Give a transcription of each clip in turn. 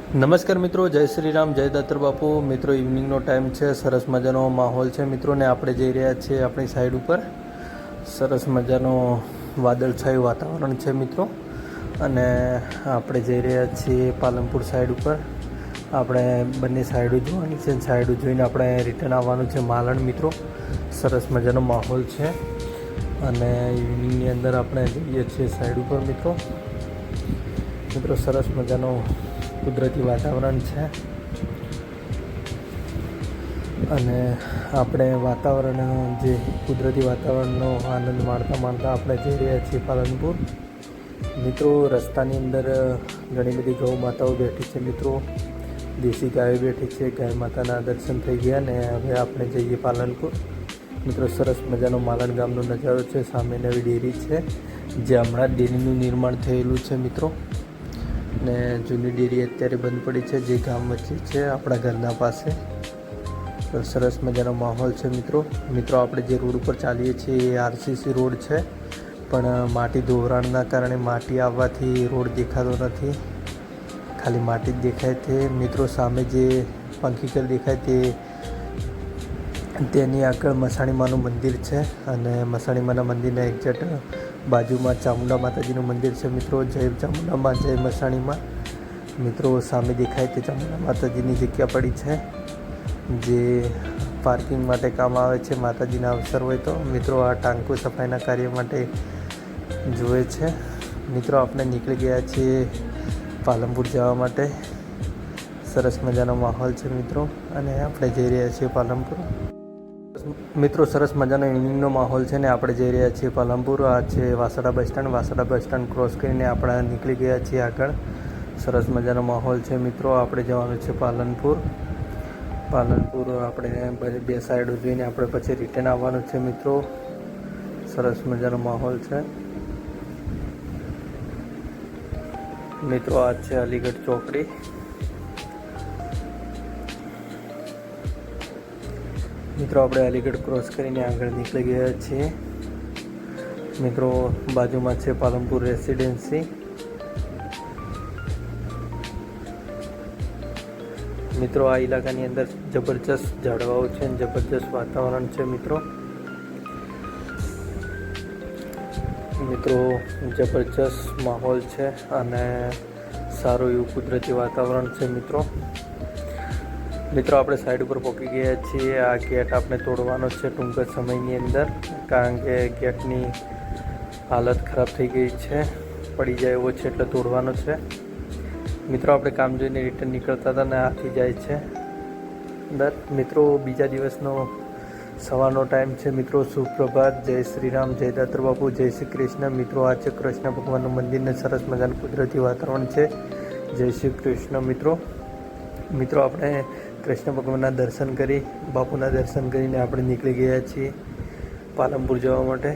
નમસ્કાર મિત્રો, જય શ્રી રામ, જય દાતર બાપુ. મિત્રો ઇવનિંગનો ટાઈમ છે, સરસ મજાનો માહોલ છે મિત્રો. ને આપણે જઈ રહ્યા છીએ આપણી સાઈડ ઉપર. સરસ મજાનો વાદળછાયું વાતાવરણ છે મિત્રો. અને આપણે જઈ રહ્યા છીએ પાલનપુર સાઈડ ઉપર. આપણે બંને સાઈડો જોવાની છે, સાઈડો જોઈને આપણે રિટર્ન આવવાનું છે માલણ મિત્રો. સરસ મજાનો માહોલ છે અને ઇવનિંગની અંદર આપણે જઈએ છીએ સાઈડ ઉપર મિત્રો. સરસ મજાનો કુદરતી વાતાવરણ છે અને આપણે જે કુદરતી વાતાવરણનો આનંદ માણતા આપણે જઈ રહ્યા છીએ પાલનપુર મિત્રો. રસ્તાની અંદર ઘણી બધી ગૌ માતાઓ બેઠી છે મિત્રો, દેશી ગાયો બેઠી છે. ગાય માતાના દર્શન થઈ ગયા ને હવે આપણે જઈએ પાલનપુર મિત્રો. સરસ મજાનો માલણ ગામનો નજારો છે. સામે નવી ડેરી છે, જે હમણાં ડેરીનું નિર્માણ થયેલું છે મિત્રો. ને જૂની ડેરી અત્યારે બંધ પડી છે, જે ગામ વચ્ચે છે આપણા ઘરના પાસે. સરસ મજાનો માહોલ છે મિત્રો. આપણે જે રોડ ઉપર ચાલીએ છીએ એ આરસીસી રોડ છે, પણ માટી ધોવરાણના કારણે માટી આવવાથી રોડ દેખાતો નથી, ખાલી માટી જ દેખાય છે મિત્રો. સામે જે પંખીકલ દેખાય તેની આગળ મસાણીમાનું મંદિર છે અને મસાણીમાના મંદિરના એક્ઝેક્ટ બાજુમાં ચામુંડા માતાજીનું મંદિર છે મિત્રો. જય ચામુંડામાં, જય મસાણીમાં મિત્રો. સામે દેખાય તે ચામુંડા માતાજીની જગ્યા પડી છે, જે પાર્કિંગ માટે કામ આવે છે માતાજીના અવસર હોય તો મિત્રો. આ ટાંકુ સફાઈના કાર્ય માટે જોવે છે મિત્રો. આપણે નીકળી ગયા છીએ પાલનપુર જવા માટે. સરસ મજાનો માહોલ છે મિત્રો અને આપણે જઈ રહ્યા છીએ પાલનપુર મિત્રો. સરસ મજાનો ઇવનિંગનો માહોલ છે ને આપણે જઈ રહ્યા છીએ પાલનપુર. આ છે Vasda bus stand. Vasda bus stand cross કરીને આપણે નીકળી ગયા છીએ આગળ. સરસ મજાનો માહોલ છે મિત્રો. આપણે જવાનું છે પાલનપુર. આપણે બે સાઈડો જોઈને આપણે પછી રિટર્ન આવવાનું છે મિત્રો. સરસ મજાનો માહોલ છે મિત્રો. આ છે અલીગઢ ચોકડી મિત્રો. આપણે અલીગઢ ક્રોસ કરીને આગળ નીકળી ગયા છીએ મિત્રો. બાજુમાં છે પાલનપુર રેસિડેન્સી મિત્રો. આ ઇલાકાની અંદર જબરજસ્ત ઝાડવાઓ છે, જબરજસ્ત વાતાવરણ છે મિત્રો. જબરજસ્ત માહોલ છે અને સારું એવું કુદરતી વાતાવરણ છે મિત્રો. આપણે સાઈડ ઉપર પહોંચી ગયા છીએ. આ ગેટ આપણે તોડવાનો છે ટૂંક જ સમયની અંદર, કારણ કે ગેટની હાલત ખરાબ થઈ ગઈ છે, પડી જાય એવો છે, એટલે તોડવાનો છે મિત્રો. આપણે કામ જોઈને રિટર્ન નીકળતા હતા ને આથી જાય છે અંદર મિત્રો. બીજા દિવસનો સવારનો ટાઈમ છે મિત્રો. સુપ્રભાત, જય શ્રી રામ, જય દાતર બાપુ, જય શ્રી કૃષ્ણ મિત્રો. આ છે કૃષ્ણ ભગવાનનું મંદિરને સરસ મજાનું કુદરતી વાતાવરણ છે. જય શ્રી કૃષ્ણ મિત્રો. આપણે કૃષ્ણ ભગવાનના દર્શન કરી, બાપુના દર્શન કરીને આપણે નીકળી ગયા છીએ પાલનપુર જવા માટે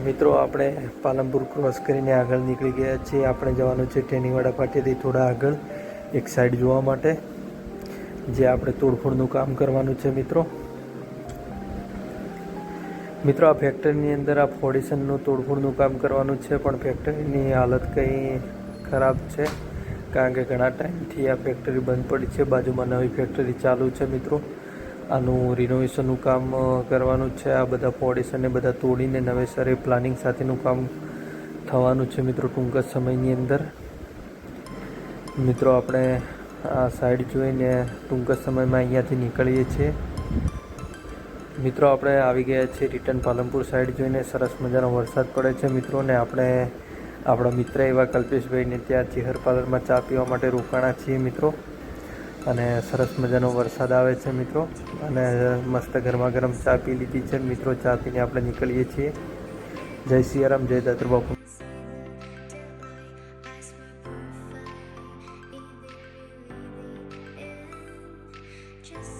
મિત્રો. આપણે પાલનપુર ક્રોસ કરીને આગળ નીકળી ગયા છીએ. આપણે જવાનું છે ટેનીવાડા પાટીથી થોડા આગળ એક સાઈડ જોવા માટે, જે આપણે તોડફોડનું કામ કરવાનું છે મિત્રો. આ ફેક્ટરીની અંદર આ ફોર્ડેશનનું તોડફોડનું કામ કરવાનું છે, પણ ફેક્ટરીની હાલત કંઈ ખરાબ છે, કારણ કે ઘણા ટાઈમથી આ ફેક્ટરી બંધ પડી છે. બાજુમાં નવી ફેક્ટરી ચાલુ છે મિત્રો. આનું રિનોવેશનનું કામ કરવાનું છે. આ બધા ફાઉન્ડેશનને બધા તોડીને નવેસરે પ્લાનિંગ સાથેનું કામ થવાનું છે મિત્રો ટૂંક જ સમયની અંદર મિત્રો. આપણે આ સાઈડ જોઈને ટૂંક જ સમયમાં અહીંયાથી નીકળીએ છીએ મિત્રો. આપણે આવી ગયા છીએ રિટર્ન પાલનપુર સાઈડ જોઈને. સરસ મજાનો વરસાદ પડે છે મિત્રો. ને આપણે આપણા મિત્ર એવા કલ્પેશભાઈને ત્યાં ચેહર પાર્લરમાં ચા પીવા માટે રોકાણા છીએ મિત્રો. અને સરસ મજાનો વરસાદ આવે છે મિત્રો. અને મસ્ત ગરમા ગરમ ચા પી લીધી છે મિત્રો. ચા પીને આપણે નીકળીએ છીએ. જય સિયારામ, જય દાતર બાપુ. Just